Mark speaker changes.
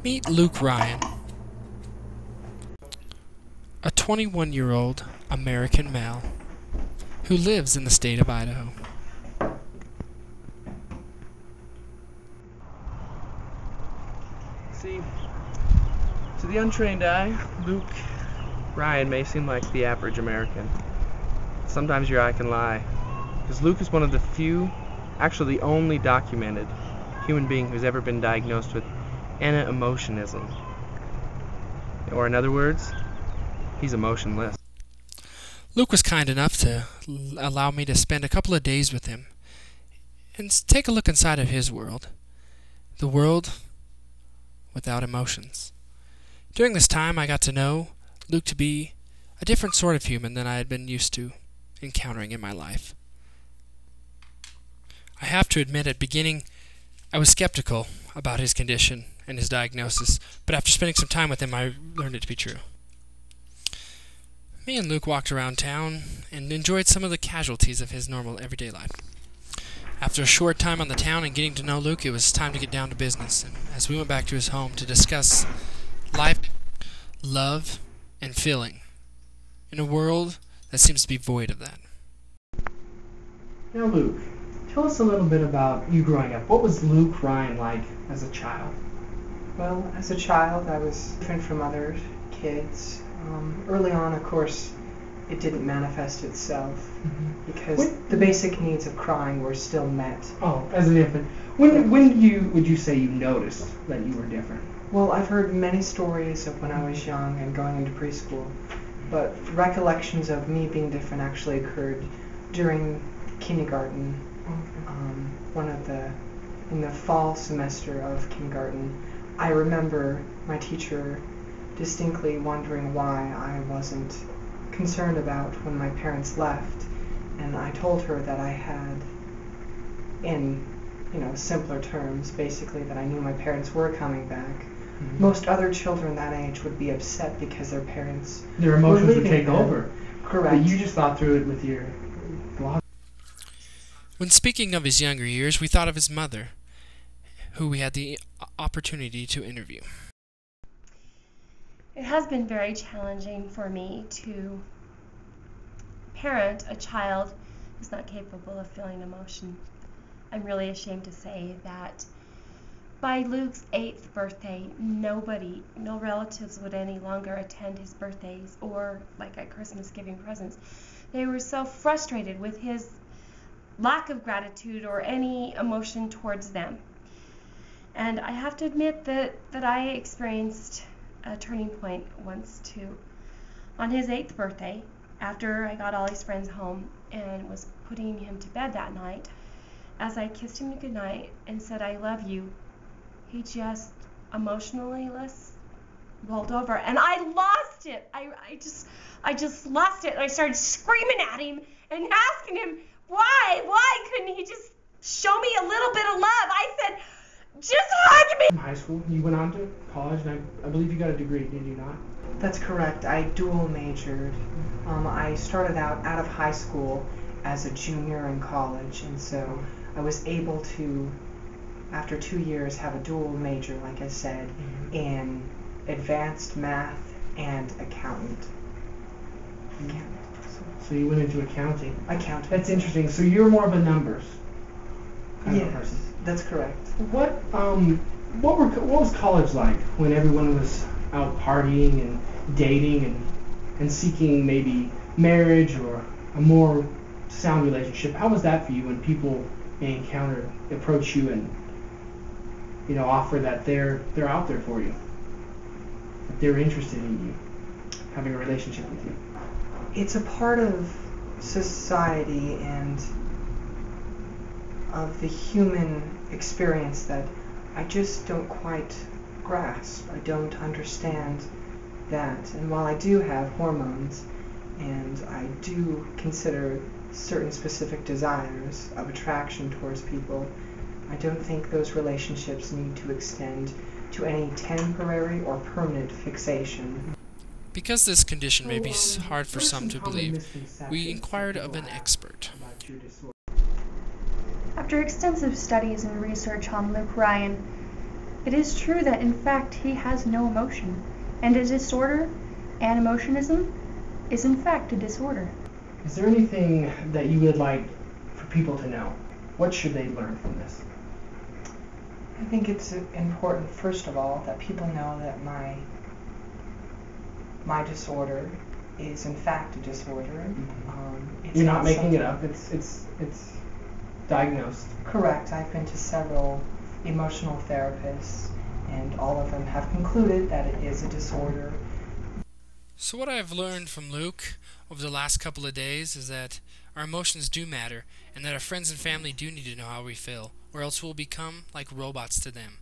Speaker 1: Meet Luke Ryan, a 21-year-old American male who lives in the state of Idaho.
Speaker 2: See, to the untrained eye, Luke Ryan may seem like the average American. Sometimes your eye can lie, because Luke is one of the few, actually the only documented human being who's ever been diagnosed with anemotionalism. Or in other words, he's emotionless.
Speaker 1: Luke was kind enough to allow me to spend a couple of days with him and take a look inside of his world, the world without emotions. During this time, I got to know Luke to be a different sort of human than I had been used to encountering in my life. I have to admit, at beginning, I was skeptical about his condition and his diagnosis, but after spending some time with him, I learned it to be true. Me and Luke walked around town and enjoyed some of the casualties of his normal everyday life. After a short time on the town and getting to know Luke, it was time to get down to business, and as we went back to his home to discuss life, love, and feeling in a world that seems to be void of that.
Speaker 3: Now, Luke, tell us a little bit about you growing up. What was Luke Ryan like as a child?
Speaker 4: Well, as a child, I was different from other kids. Early on, of course, it didn't manifest itself because the basic needs of crying were still met.
Speaker 3: Oh, as an infant. When would you say you noticed that you were different?
Speaker 4: Well, I've heard many stories of when I was young and going into preschool, but recollections of me being different actually occurred during kindergarten. In the fall semester of kindergarten, I remember my teacher distinctly wondering why I wasn't concerned about when my parents left, and I told her that I had, in simpler terms, basically that I knew my parents were coming back. Most other children that age would be upset because their parents
Speaker 3: their emotions
Speaker 4: were
Speaker 3: would take
Speaker 4: them.
Speaker 3: over.
Speaker 4: Correct.
Speaker 3: But you just thought through it with your blog.
Speaker 1: When speaking of his younger years, we thought of his mother, who we had the opportunity to interview.
Speaker 5: It has been very challenging for me to parent a child who's not capable of feeling emotion. I'm really ashamed to say that by Luke's 8th birthday, no relatives would any longer attend his birthdays or, like at Christmas, giving presents. They were so frustrated with his lack of gratitude or any emotion towards them. And I have to admit that I experienced a turning point once too. On his 8th birthday, after I got all his friends home and was putting him to bed that night, as I kissed him goodnight and said, "I love you," he just emotionally rolled over, and I lost it. I just lost it. I started screaming at him and asking him, why couldn't he just show me a little bit of love? I said, just hug me.
Speaker 3: In high school, you went on to college, and I believe you got a degree, did you not?
Speaker 4: That's correct. I dual majored. I started out of high school as a junior in college, and so I was able to, after 2 years, have a dual major, like I said, in advanced math and accountant.
Speaker 3: So you went into accounting.
Speaker 4: Accountant.
Speaker 3: That's interesting. So you're more of a numbers kind of person.
Speaker 4: That's correct.
Speaker 3: What was college like when everyone was out partying and dating and seeking maybe marriage or a more sound relationship? How was that for you when people approach you and offer that they're out there for you, that they're interested in you, having a relationship with you?
Speaker 4: It's a part of society and of the human experience that I just don't quite grasp. I don't understand that. And while I do have hormones and I do consider certain specific desires of attraction towards people, I don't think those relationships need to extend to any temporary or permanent fixation.
Speaker 1: Because this condition may be hard for some to believe, we inquired of an expert.
Speaker 6: After extensive studies and research on Luke Ryan, It is true that in fact he has no emotion, and a disorder, anemotionalism, is in fact a disorder.
Speaker 3: Is there anything that you would like for people to know? What should they learn from this?
Speaker 4: I think it's important, first of all, that people know that my disorder is in fact a disorder. It's
Speaker 3: You're not making
Speaker 4: something-
Speaker 3: it up. It's diagnosed.
Speaker 4: Correct. I've been to several emotional therapists, and all of them have concluded that it is a disorder.
Speaker 1: So what I've learned from Luke over the last couple of days is that our emotions do matter, and that our friends and family do need to know how we feel, or else we'll become like robots to them.